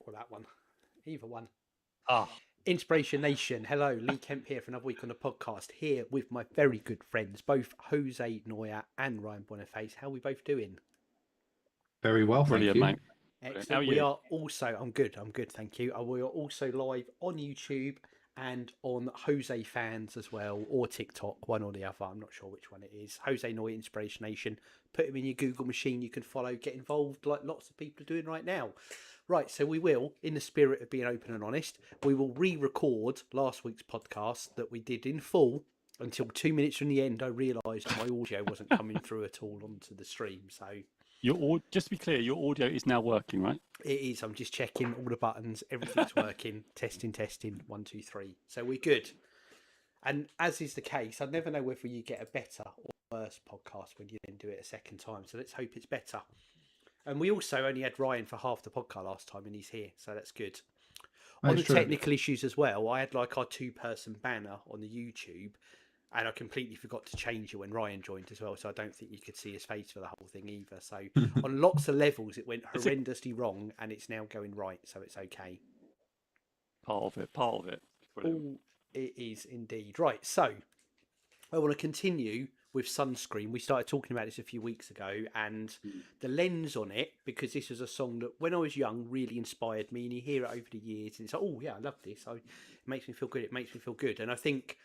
or that one. Either one. Ah, Inspiration Nation. Hello, Lee Kemp here for another week on the podcast. Here with my very good friends, both Jose Noya and Ryan Boniface. How are we both doing? Very well, thank brilliant, you. mate. Excellent. How are We you? are also, I'm good, thank you. We are also live on YouTube and on Jose Fans as well, or TikTok, one or the other. I'm not sure which one it is. Jose Noya-Inspiration Nation. Put him in your Google machine. You can follow, get involved like lots of people are doing right now. Right, so we will, in the spirit of being open and honest, we will re-record last week's podcast that we did in full until 2 minutes from the end. I realised my audio wasn't coming through at all onto the stream, so... Just to be clear, your audio is now working, right? It is. I'm just checking all the buttons. Everything's working. Testing. 1, 2, 3. So we're good. And as is the case, I never know whether you get a better or worse podcast when you then do it a second time. So let's hope it's better. And we also only had Ryan for half the podcast last time, and he's here. So that's good. On the technical issues as well, I had like our 2-person banner on the YouTube. And I completely forgot to change it when Ryan joined as well, so I don't think you could see his face for the whole thing either. So on lots of levels, it went horrendously wrong, and it's now going right, so it's okay. Part of it. Brilliant. Oh, it is indeed. Right, so I want to continue with Sunscreen. We started talking about this a few weeks ago, and the lens on it, because this was a song that when I was young really inspired me, and you hear it over the years, and it's like, oh yeah, I love this. It makes me feel good. And I think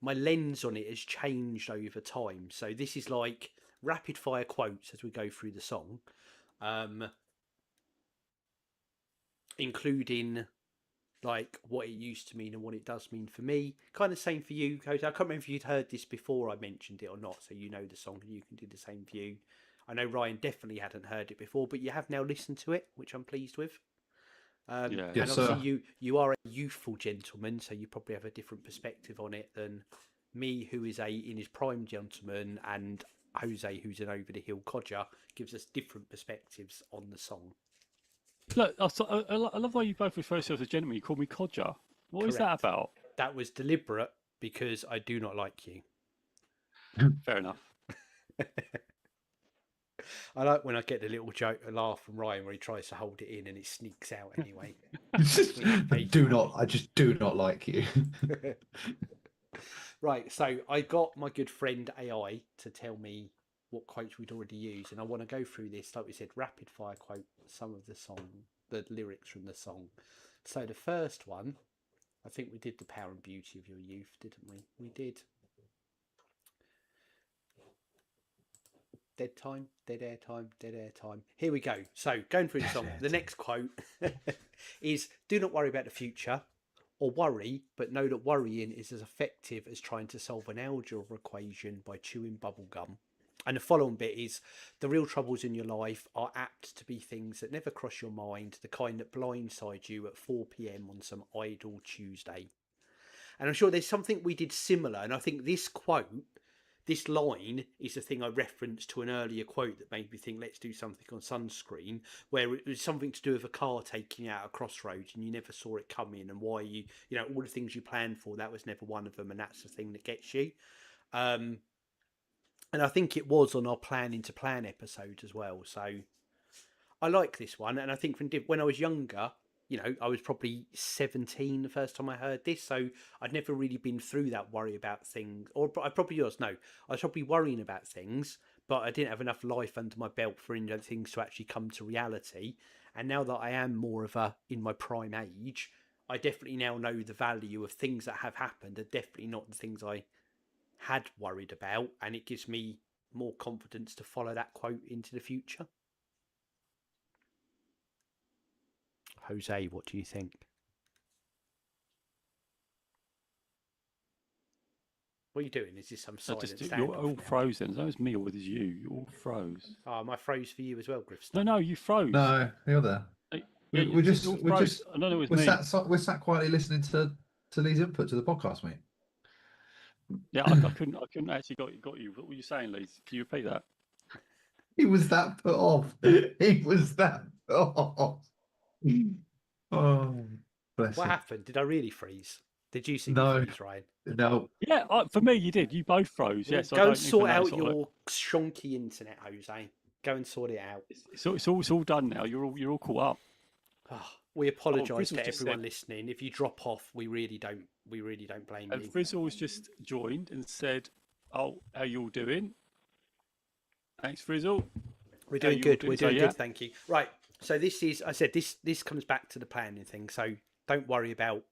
my lens on it has changed over time. So this is like rapid fire quotes as we go through the song, including like what it used to mean and what it does mean for me. Kind of same for you, Jose. I can't remember if you'd heard this before I mentioned it or not, so you know the song and you can do the same for you. I know Ryan definitely hadn't heard it before, but you have now listened to it, which I'm pleased with. And obviously you are a youthful gentleman, so you probably have a different perspective on it than me, who is in his prime gentleman, and Jose, who's an over the hill codger, gives us different perspectives on the song. Look, I love why you both refer to yourselves as gentlemen. You call me codger. What is that about? That was deliberate because I do not like you. Fair enough. I like when I get the little joke, a laugh from Ryan where he tries to hold it in and it sneaks out anyway. I just do not like you. Right, so I got my good friend AI to tell me what quotes we'd already used, and I want to go through this, like we said, rapid fire quote, some of the song, the lyrics from the song. So the first one, I think we did the power and beauty of your youth, didn't we? We did. Dead time, dead air time, dead air time. Here we go. So going through the song, the next quote is, do not worry about the future, or worry, but know that worrying is as effective as trying to solve an algebra equation by chewing bubble gum. And the following bit is, the real troubles in your life are apt to be things that never cross your mind, the kind that blindside you at 4 p.m. on some idle Tuesday. And I'm sure there's something we did similar, and I think this quote, this line is the thing I referenced to an earlier quote that made me think, let's do something on Sunscreen, where it was something to do with a car taking out a crossroads and you never saw it coming, and why you know, all the things you planned for, that was never one of them, and that's the thing that gets you. And I think it was on our planning to plan episode as well. So I like this one, and I think when I was younger, you know, I was probably 17 the first time I heard this, so I'd never really been through that worry about things, or I probably was. No, I was probably worrying about things, but I didn't have enough life under my belt for things to actually come to reality. And now that I am more of in my prime age, I definitely now know the value of things that have happened are definitely not the things I had worried about, and it gives me more confidence to follow that quote into the future. Jose, what do you think? What are you doing? Is this some silent standoff? You're all frozen. That was me or was it you? You all froze. Oh, am I froze for you as well, Griff? No, you froze. No, you're there. We're sat quietly listening to Lee's input to the podcast, mate. Yeah, I couldn't actually got you. What were you saying, Lee? Can you repeat that? He was that put off. Oh, bless What him. happened? Did I really freeze? Did you see me freeze, Ryan? No. Yeah, for me, you did. You both froze. Yes. Go and sort out your shonky internet, Jose. Go and sort it out. It's all done now. You're all caught up. We apologise Frizzle to just everyone said, listening. If you drop off, we really don't blame and you. Frizzle was just joined and said, "Oh, how you all doing? Thanks, Frizzle. We're How doing you all good. doing?" We're So doing yeah, good. Thank you. Right. So this is, I said, this comes back to the planning thing. So don't worry about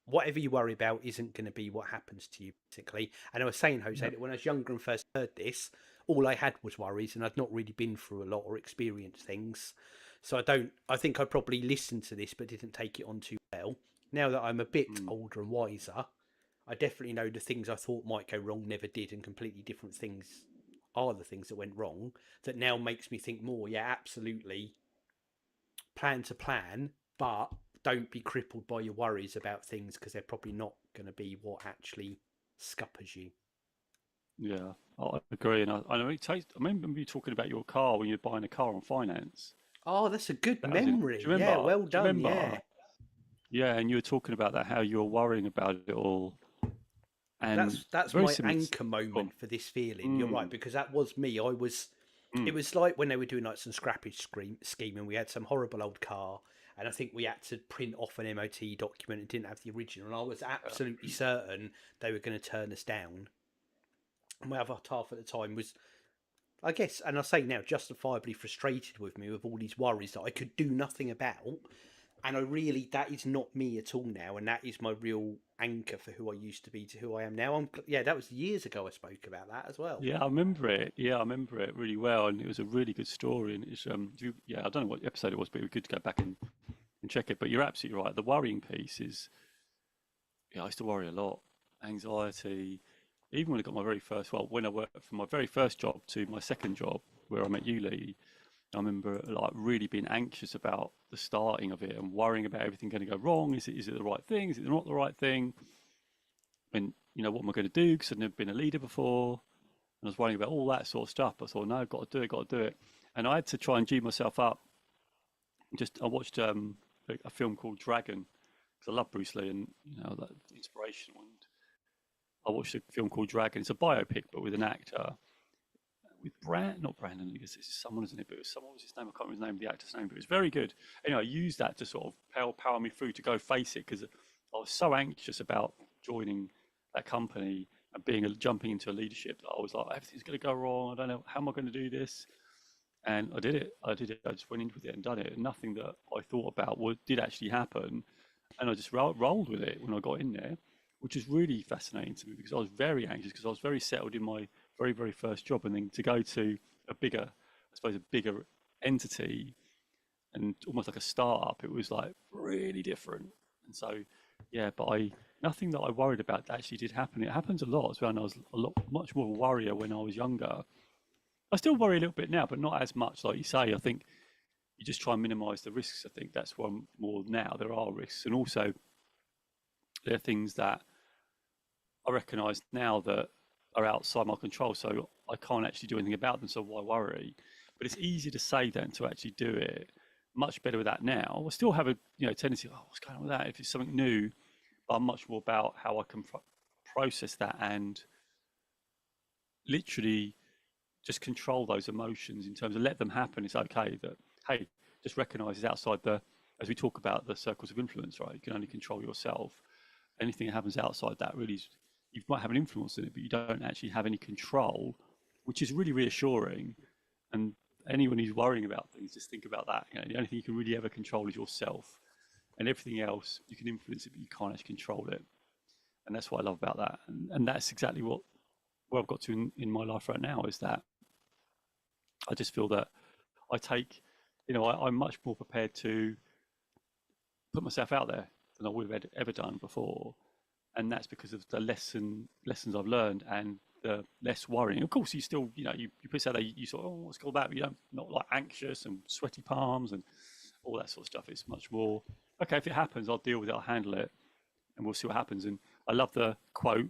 whatever you worry about isn't going to be what happens to you, basically. And I was saying, Jose, yeah, that when I was younger and first heard this, all I had was worries, and I'd not really been through a lot or experienced things. So I think I probably listened to this, but didn't take it on too well. Now that I'm a bit older and wiser, I definitely know the things I thought might go wrong never did, and completely different things are the things that went wrong. That now makes me think more. Yeah, absolutely. Plan to plan, but don't be crippled by your worries about things because they're probably not going to be what actually scuppers you. yeah. I agree, and I know it takes. I remember you talking about your car when you're buying a car on finance. Oh, that's a good That was in. Do memory. you remember? Yeah, well Do you done. remember? Yeah. Yeah, and you were talking about that, how you were worrying about it all, and That's very my similar. anchor Go on. moment for this feeling. You're right, Mm, because that was me. It mm, was like when they were doing like some scrappage scheme, and we had some horrible old car, and I think we had to print off an MOT document and didn't have the original, and I was yeah, absolutely certain they were going to turn us down. And my other half at the time was, I guess, and I say now, justifiably frustrated with me with all these worries that I could do nothing about. And I really, that is not me at all now, and that is my real anchor for who I used to be to who I am now. Yeah, that was years ago I spoke about that as well. yeah. I remember it. Yeah, I remember it really well, and it was a really good story. And it's yeah. I don't know what episode it was, but it was good to go back and check it. But you're absolutely right. The worrying piece is, yeah, I used to worry a lot, anxiety. Even when I got my very first, well, when I worked from my very first job to my second job, where I met you, Lee, I remember like really being anxious about the starting of it and worrying about everything going to go wrong. Is it the right thing? Is it not the right thing? And what am I going to do? Because I'd never been a leader before, and I was worrying about all that sort of stuff. I thought, no, I've got to do it, got to do it. And I had to try and G myself up. I watched a film called Dragon because I love Bruce Lee and that Inspirational. And I watched a film called Dragon. It's a biopic, but with an actor with not Brandon. I guess it's someone, isn't it? But it was someone. What was his name? I can't remember his name, the actor's name. But it was very good. Anyway, I used that to sort of power me through to go face it because I was so anxious about joining that company and jumping into a leadership that I was like, everything's going to go wrong. I don't know how am I going to do this. And I did it. I did it. I just went in with it and done it. And nothing that I thought about did actually happen. And I just rolled with it when I got in there, which is really fascinating to me because I was very anxious because I was very settled in my very, very first job. And then to go to a bigger entity and almost like a startup, it was like really different. And so, yeah, but nothing that I worried about actually did happen. It happens a lot as well. And I was much more of a worrier when I was younger. I still worry a little bit now, but not as much, like you say. I think you just try and minimise the risks. I think that's one more now. There are risks, and also there are things that I recognise now that are outside my control, so I can't actually do anything about them. So why worry? But it's easier to say than to actually do it. Much better with that now. I still have a tendency. Oh, what's going on with that? If it's something new, but I'm much more about how I can process that and literally just control those emotions in terms of let them happen. It's okay that, hey, just recognize it's outside as we talk about the circles of influence, right? You can only control yourself. Anything that happens outside that really is, you might have an influence in it, but you don't actually have any control, which is really reassuring. And anyone who's worrying about things, just think about that. The only thing you can really ever control is yourself. And everything else, you can influence it, but you can't actually control it. And that's what I love about that. And that's exactly where I've got to in my life right now is that I just feel that I take, I'm much more prepared to put myself out there than I would have ever done before. And that's because of the lessons I've learned and the less worrying. Of course, you still, you put yourself there, you sort of, oh, what's called that? But you don't, not like anxious and sweaty palms and all that sort of stuff. It's much more, okay, if it happens, I'll deal with it, I'll handle it, and we'll see what happens. And I love the quote,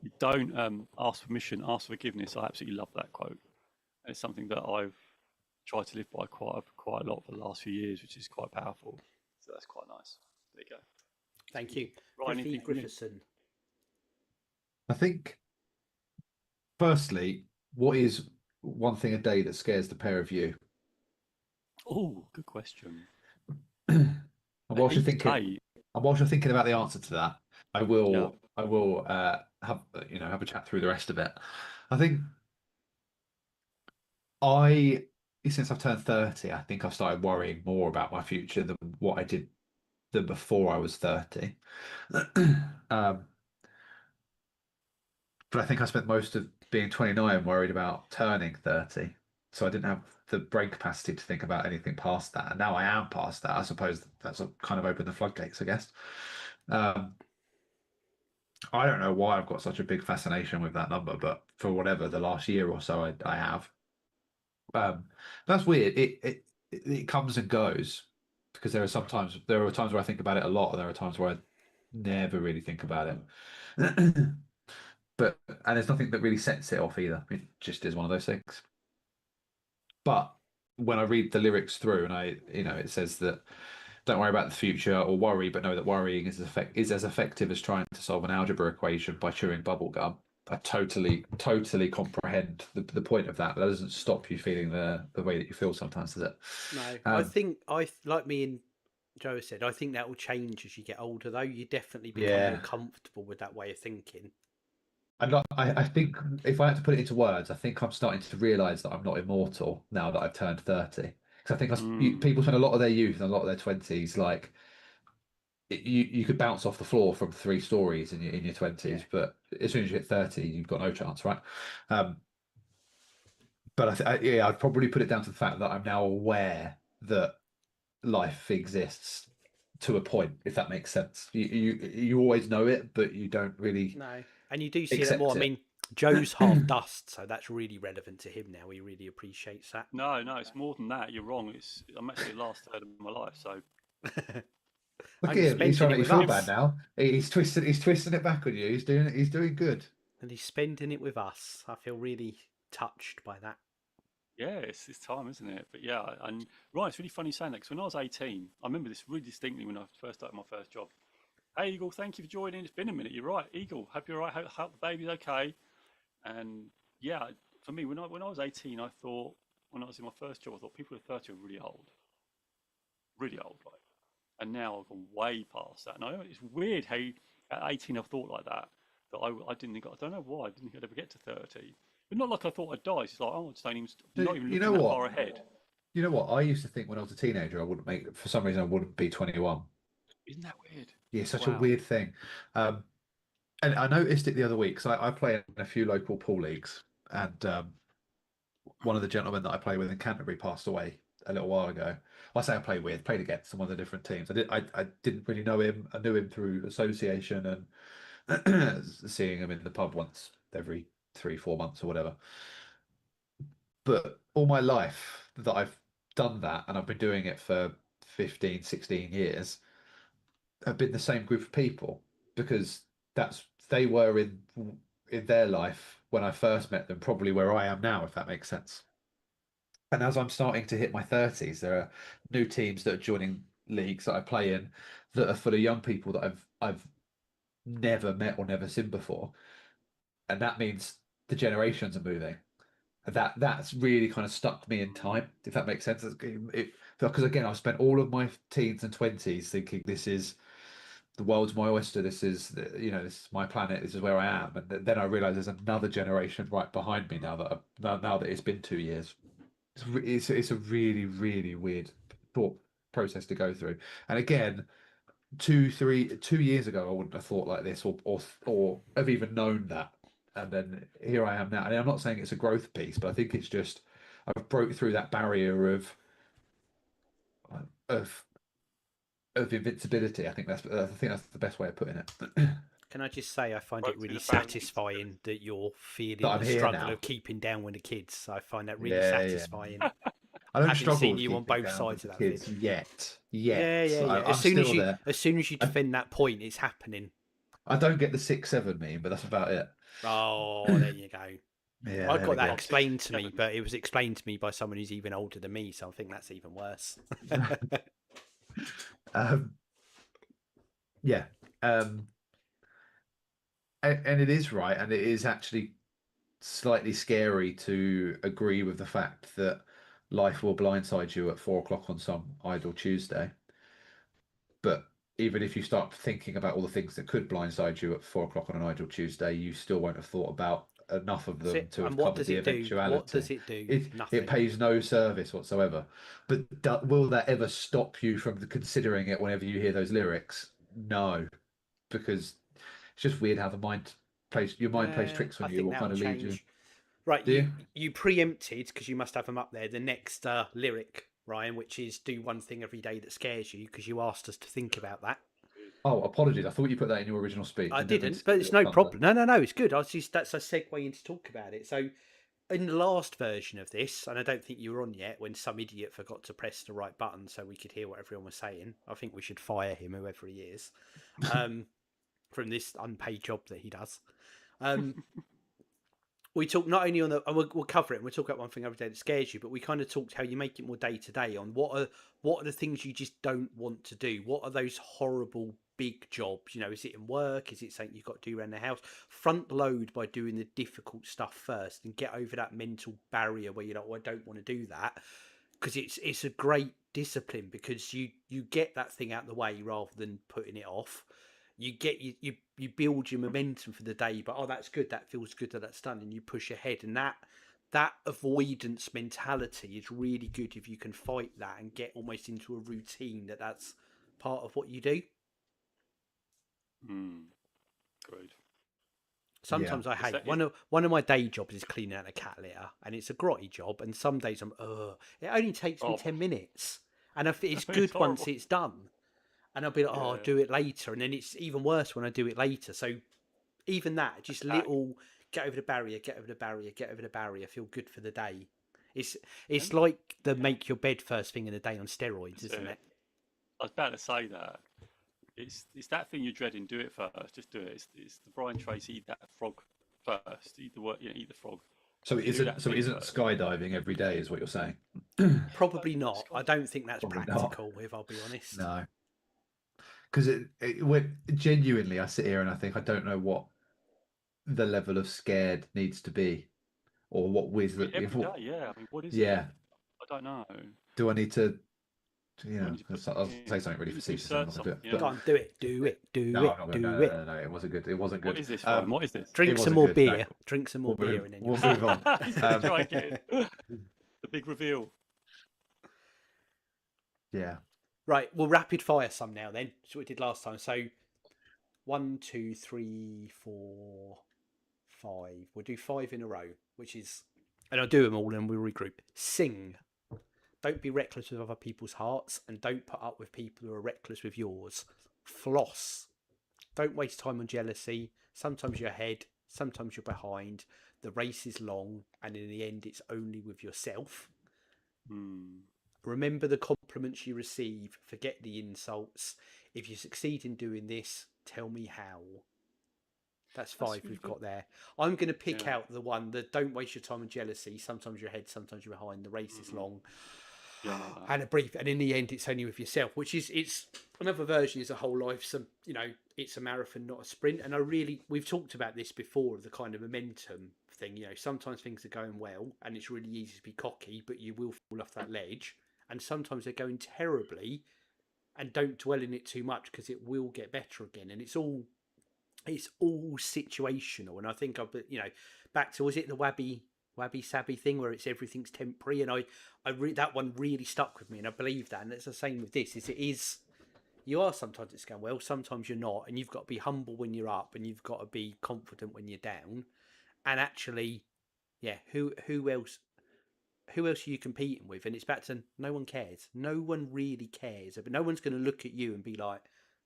you don't ask permission, ask forgiveness. I absolutely love that quote. And it's something that I've tried to live by quite a lot for the last few years, which is quite powerful. So that's quite nice. There you go. Thank you. Ryan, Griffey anything from you? Griffithson. I think, firstly, what is one thing a day that scares the pair of you? Oh, good question. And whilst you're Heath thinking, Tate. and whilst you're thinking about the answer to that, I Yeah. will, have have a chat through the rest of it. I think I, since I've turned 30, I think I've started worrying more about my future than what I did than before I was 30. um, but I think I spent most of being 29 worried about turning 30. So I didn't have the brain capacity to think about anything past that. And now I am past that. I suppose that's kind of opened the floodgates, I guess. Um, I don't know why I've got such a big fascination with that number, but for whatever the last year or so, I have. That's weird. It comes and goes because there are times where I think about it a lot, and there are times where I never really think about it. But and there's nothing that really sets it off either. It just is one of those things. But when I read the lyrics through, and it says that don't worry about the future or worry, but know that worrying is as effective as trying to solve an algebra equation by chewing bubble gum. I totally comprehend the point of that. But that doesn't stop you feeling the way that you feel sometimes, does it? No, I Um, think like me and Joe said, I think that will change as you get older. Though you definitely become more yeah. comfortable with that way of thinking. I think if I had to put it into words, I think I'm starting to realise that I'm not immortal now that I've turned 30. Because I think Mm, people spend a lot of their youth and a lot of their 20s like you could bounce off the floor from 3 stories in your Yeah. 20s, but as soon as you hit 30, you've got no chance, right? Um, but yeah, I'd probably put it down to the fact that I'm now aware that life exists to a point, if that makes sense. You always know it, but you don't really No, and you do see that more. accept I it. mean, Joe's half dust, so that's really relevant to him now. He really appreciates that. no, it's more than that. You're wrong. I'm actually the last third of my life, so Look And at he's him, he's trying spending to it make you with feel bad us. now. He's twisting it back on you. He's doing good. And he's spending it with us. I feel really touched by that. yeah, it's time, isn't it? But yeah, and right, it's really funny saying that because when I was 18, I remember this really distinctly when I first started my first job. Hey, Eagle, thank you for joining. It's been a minute. You're right, Eagle. Hope you're all right. Hope the baby's okay. And yeah, for me, when I was 18, I thought when I was in my first job, I thought people at 30 are really old, like. And now I've gone way past that. And it's weird how at 18 I thought like that. That I didn't think, I don't know why I didn't think I'd ever get to 30. But not like I thought I'd die. It's like, oh, I just don't even, I'm So, not even you looking know that what? far ahead. You know what? I used to think when I was a teenager, I wouldn't make. For some reason, I wouldn't be 21. Isn't that weird? Yeah, such a Wow. weird thing. Um, and I noticed it the other week. So I play in a few local pool leagues, and one of the gentlemen that I play with in Canterbury passed away a little while ago. Well, I say played against some of the different teams. I didn't really know him. I knew him through association and seeing him in the pub once every 3 4 months or whatever. But all my life that I've done that, and I've been doing it for 15, 16 years, have been the same group of people because they were in their life when I first met them, probably where I am now, if that makes sense. And as I'm starting to hit my 30s, there are new teams that are joining leagues that I play in that are full of young people that I've never met or never seen before. And that means the generations are moving. That's really kind of stuck me in time, if that makes sense. Because again, I've spent all of my teens and 20s thinking this is the world's my oyster. This is this is my planet. This is where I am. And then I realize there's another generation right behind me now that it's been 2 years. It's a really weird thought process to go through. And again, 2 years ago, I wouldn't have thought like this or have even known that. And then here I am now. And I'm not saying it's a growth piece, but I think it's just I've broke through that barrier of of invincibility. I think that's the best way of putting it. Can I just say, I find it Broke through really the barriers. satisfying that you're That feeling I'm the here struggle now. of keeping down with the kids. I find that really Yeah, yeah. satisfying, I don't having struggle seen with you on keeping both down with sides the of that, Vid. kids yet. Yeah, Yet yeah, yeah. I'm still there. As soon as you I, defend that point, it's happening. I don't get the 6 7 meme, but that's about it. Oh, there you go. Yeah, I there we got that go. Oh, six, explained to me, seven. but it was explained to me by someone who's even older than me, so I think that's even worse. um, yeah, um, and it is right, and it is actually slightly scary to agree with the fact that life will blindside you at 4 o'clock on some idle Tuesday. But even if you start thinking about all the things that could blindside you at 4 o'clock on an idle Tuesday, you still won't have thought about enough of That's them it. to have And what covered does the it do? What eventuality. does it do? It Nothing. pays no service whatsoever. But will that ever stop you from considering it whenever you hear those lyrics? No, because it's just weird how your mind plays tricks I on you think or that'll kind of leads you. change. Right, Do you? you preempted because you must have them up there. The next lyric, Ryan, which is "do one thing every day that scares you," because you asked us to think about that. Oh, apologies. I thought you put that in your original speech. I Didn't mean to didn't, but steal it's your no thunder. problem. No, it's good. That's a segue in to talk about it. So, in the last version of this, and I don't think you were on yet, when some idiot forgot to press the right button so we could hear what everyone was saying. I think we should fire him, whoever he is, from this unpaid job that he does. We talk not only on the, and we'll cover it, and we'll talk about one thing every day that scares you, but we kind of talked how you make it more day to day on what are the things you just don't want to do. What are those horrible big jobs? You know, is it in work? Is it something you've got to do around the house? Front load by doing the difficult stuff first and get over that mental barrier where you're like, oh, I don't want to do that, because it's a great discipline because you get that thing out of the way rather than putting it off. You get you build your momentum for the day, but oh, that's good, that feels good, that's done, and you push ahead. And that avoidance mentality is really good if you can fight that and get almost into a routine that's part of what you do. Great. Sometimes I hate one of my day jobs is cleaning out a cat litter, and it's a grotty job, and some days I'm it only takes me 10 minutes, and it's good once it's done. And I'll be like, oh, I'll do it later. And then it's even worse when I do it later. So even that, just little get over the barrier, get over the barrier, get over the barrier, feel good for the day. It's like the make your bed first thing in the day on steroids, isn't it? I was about to say that. It's that thing you're dreading. Do it first. Just do it. It's the Brian Tracy, eat that frog first. Eat the frog. So it isn't skydiving every day, is what you're saying? Probably not. I don't think that's Probably practical, if I'll be honest. No. Because genuinely, I sit here and I think I don't know what the level of scared needs to be, or what wisdom. Every day, yeah. I mean, what is it? Yeah. I don't know. Do I need to? I'll say something really facetious. I'm not going to do it. Go on, do it. No, it wasn't good. It wasn't good. What is this? What is this? Drink some more beer. No. Drink some more beer, and then we'll move on. Try again. The big reveal. Yeah. Right, we'll rapid fire some now then. That's what we did last time. So 1, 2, 3, 4, 5. We'll do 5 in a row, which is, and I'll do them all and we'll regroup. Sing. Don't be reckless with other people's hearts, and don't put up with people who are reckless with yours. Floss. Don't waste time on jealousy. Sometimes you're ahead, sometimes you're behind. The race is long, and in the end, it's only with yourself. Remember the compliments you receive. Forget the insults. If you succeed in doing this, tell me how. That's 5 we've got there. I'm going to pick out the one that don't waste your time on jealousy. Sometimes you're ahead, sometimes you're behind. The race is long. And a brief, and in the end, it's only with yourself, which is, it's another version is a whole life. So, it's a marathon, not a sprint. And we've talked about this before, the kind of momentum thing. Sometimes things are going well and it's really easy to be cocky, but you will fall off that ledge. And sometimes they're going terribly, and don't dwell in it too much because it will get better again. And it's all situational. And I think back to, was it the wabi sabi thing where it's everything's temporary? And that one really stuck with me, and I believe that. And it's the same with this. You are, sometimes it's going well, sometimes you're not, and you've got to be humble when you're up, and you've got to be confident when you're down. And actually, who else are you competing with? And it's back to, no one cares. No one really cares. But no one's going to look at you and be like,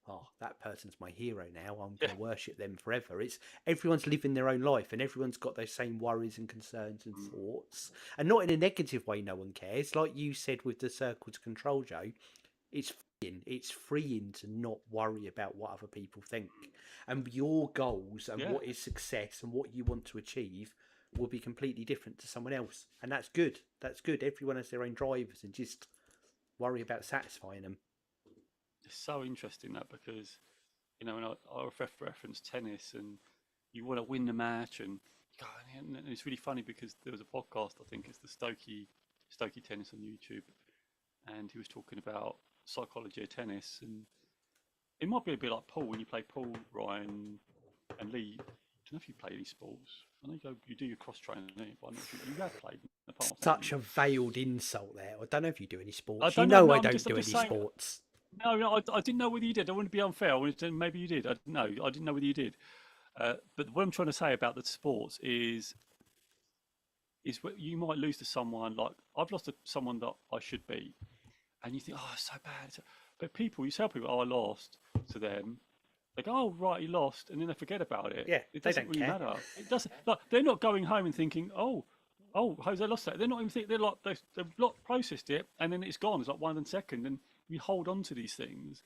oh, that person's my hero now, I'm going to worship them forever. It's everyone's living their own life, and everyone's got those same worries and concerns and thoughts, and not in a negative way. No one cares. Like you said with the circle to control, Joe, it's freeing to not worry about what other people think, and your goals and what is success and what you want to achieve will be completely different to someone else. And that's good. Everyone has their own drivers, and just worry about satisfying them. It's so interesting that, because when I reference tennis, and you want to win the match, and it's really funny because there was a podcast, I think it's the Stokey Stokey Tennis on YouTube, and he was talking about psychology of tennis, and it might be a bit like Paul when you play pool, Ryan and Lee. I don't know if you play any sports. I know you do your cross training, but I don't know if you have played in the past. Such a veiled insult there. I don't know if you do any sports. I don't know no, I I'm don't just- do I'm any just saying- sports. No, I didn't know whether you did. I want to be unfair. I wanted to, maybe you did. I didn't know. I didn't know whether you did. But what I'm trying to say about the sports is what you might lose to someone. Like I've lost to someone that I should beat, and you think, oh, it's so bad. But people, you tell people, oh, I lost to them. They go, oh, right, you lost, and then they forget about it. Yeah, it they doesn't don't really care. matter. It doesn't. Like they're not going home and thinking, oh, Jose lost that. They're not even thinking. They're like they've not processed it, and then it's gone. It's like 1 second, and we hold on to these things.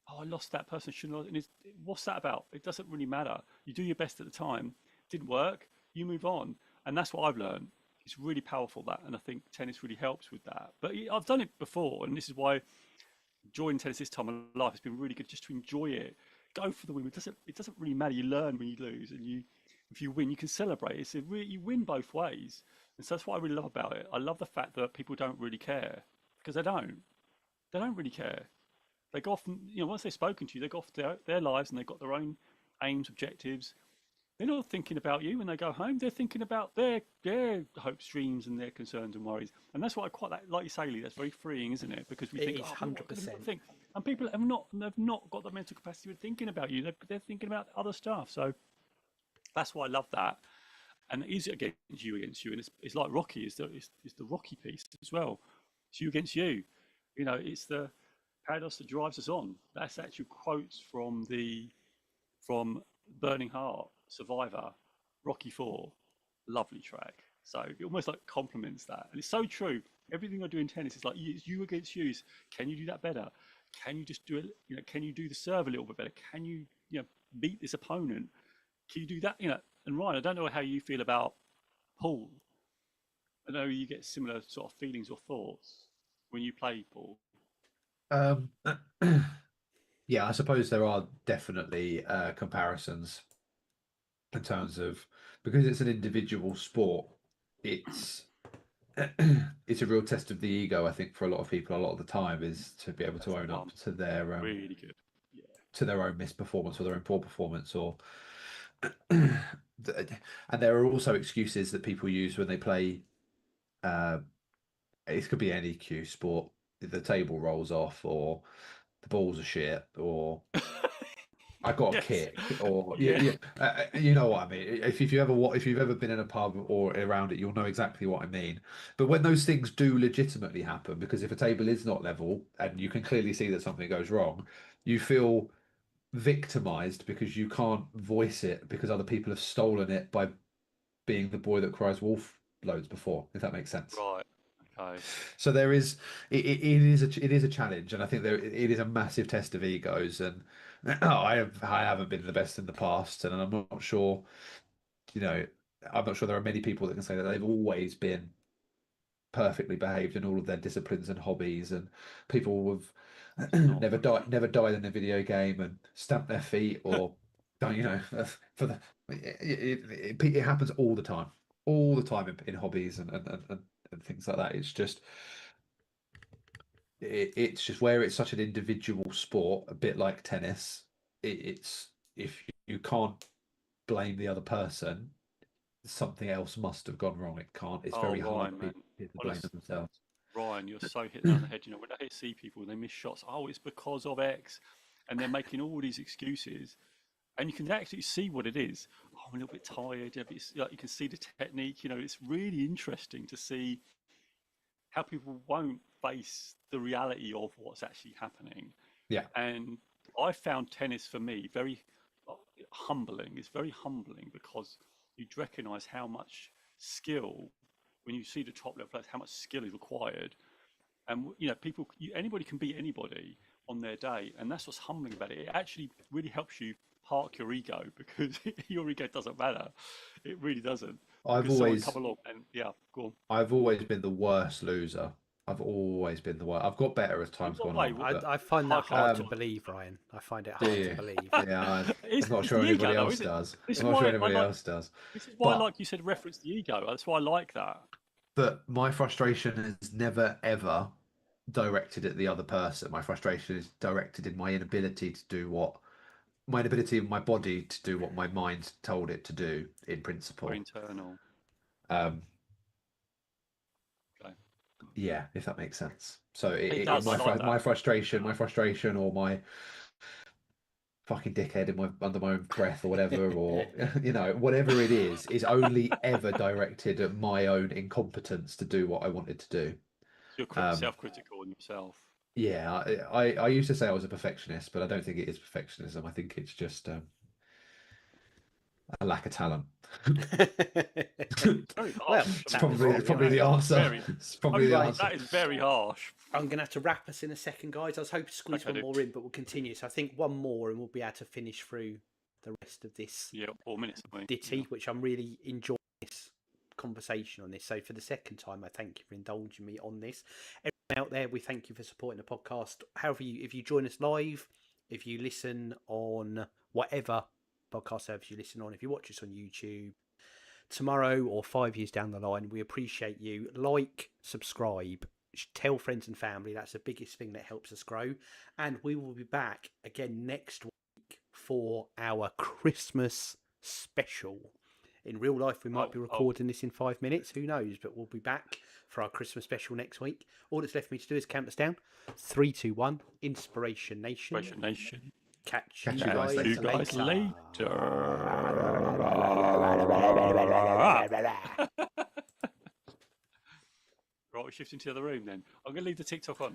Oh, I lost that person. Shouldn't I? And what's that about? It doesn't really matter. You do your best at the time. Didn't work. You move on, and that's what I've learned. It's really powerful that, and I think tennis really helps with that. But I've done it before, and this is why joining tennis this time of life has been really good. Just to enjoy it, go for the win. It doesn't really matter. You learn when you lose, and if you win, you can celebrate. You win both ways, and so that's what I really love about it. I love the fact that people don't really care because they don't. They don't really care. They go off, and, once they've spoken to you, they go off their lives, and they've got their own aims, objectives. They're not thinking about you when they go home. They're thinking about their hopes, dreams, and their concerns and worries. And that's what I quite like you say, Lee. That's very freeing, isn't it? Because we think, is, oh, 100%. And people have not got the mental capacity of thinking about you. They're thinking about other stuff. So that's why I love that. And it is against you, and it's like Rocky. It's the Rocky piece as well. It's you against you. It's the paradox that drives us on. That's actually quotes from Burning Heart, Survivor, Rocky 4, lovely track. So it almost like complements that, and it's so true. Everything I do in tennis is like it's you against you. Can you do that better? Can you just do it? Can you do the serve a little bit better? Can you beat this opponent? Can you do that? And Ryan, I don't know how you feel about Paul. I know you get similar sort of feelings or thoughts when you play Paul. Yeah, I suppose there are definitely comparisons in terms of, because it's an individual sport, it's it's a real test of the ego, I think, for a lot of people a lot of the time, is to be able to own up to their really good, to their own misperformance or their own poor performance, or and there are also excuses that people use when they play. It could be any cue sport. The table rolls off, or the balls are shit, or I got a kick, or you know what I mean. If you've ever been in a pub or around it, you'll know exactly what I mean. But when those things do legitimately happen, because if a table is not level and you can clearly see that something goes wrong, you feel victimized because you can't voice it because other people have stolen it by being the boy that cries wolf loads before, if that makes sense. Right. Okay. So there is it is a challenge, and I think it is a massive test of egos, and I haven't been the best in the past, and I'm not sure, I'm not sure there are many people that can say that they've always been perfectly behaved in all of their disciplines and hobbies, and people have never died in a video game and stamped their feet, or for the it happens all the time in hobbies and things like that. It's just where it's such an individual sport, a bit like tennis. It's if you can't blame the other person, something else must have gone wrong. It can't. It's very hard for people to blame themselves. Ryan, you're so hitting on the head. When I see people and they miss shots, oh, it's because of X, and they're making all these excuses, and you can actually see what it is. Oh, I'm a little bit tired. You can see the technique. It's really interesting to see how people won't face the reality of what's actually happening. Yeah. And I found tennis for me very humbling. It's very humbling because you recognise how much skill, when you see the top level players, how much skill is required. And anybody can beat anybody on their day, and that's what's humbling about it. It actually really helps you park your ego, because your ego doesn't matter. It really doesn't. I've always come along and go on. I've always been the worst loser. I've always been the worst. I've got better as time's gone on. I find that hard to believe, Ryan. I find it hard to believe. Yeah, I'm not sure anybody else does. I'm not sure anybody else does. This is why, like you said, reference the ego. That's why I like that. but my frustration is never ever directed at the other person. My frustration is directed in my inability to do what my inability of my body to do what my mind told it to do in Or principle. internal. Um, Okay. yeah, if that makes sense. So It does. my I like that. my frustration, or my fucking dickhead in my under my own breath or whatever, or whatever it is only ever directed at my own incompetence to do what I wanted to do. So you're Um, self-critical on yourself. yeah, I used to say I was a perfectionist, but I don't think it is perfectionism. I think it's just a lack of talent. Very Well, harsh. It's that was probably the That is answer. very- It's probably the Right. answer. That is very harsh. I'm going to have to wrap us in a second, guys. I was hoping to squeeze Okay, one more in, but we'll continue. So I think one more and we'll be able to finish through the rest of this Yeah, 4 minutes, haven't we? ditty, Yeah. which I'm really enjoying this conversation on this. So for the second time, I thank you for indulging me on this. Everyone out there, we thank you for supporting the podcast. However, if you join us live, if you listen on whatever podcast service you listen on, if you watch us on YouTube tomorrow or 5 years down the line, we appreciate you. Like, subscribe, tell friends and family. That's the biggest thing that helps us grow. And we will be back again next week for our Christmas special. In real life, we might be recording this in 5 minutes. Who knows? But we'll be back for our Christmas special next week. All that's left for me to do is count us down. 3, 2, 1. Inspiration Nation. Inspiration Nation. Catch you Catch you guys guys later. Right, we're shifting to the other room then. I'm going to leave the TikTok on.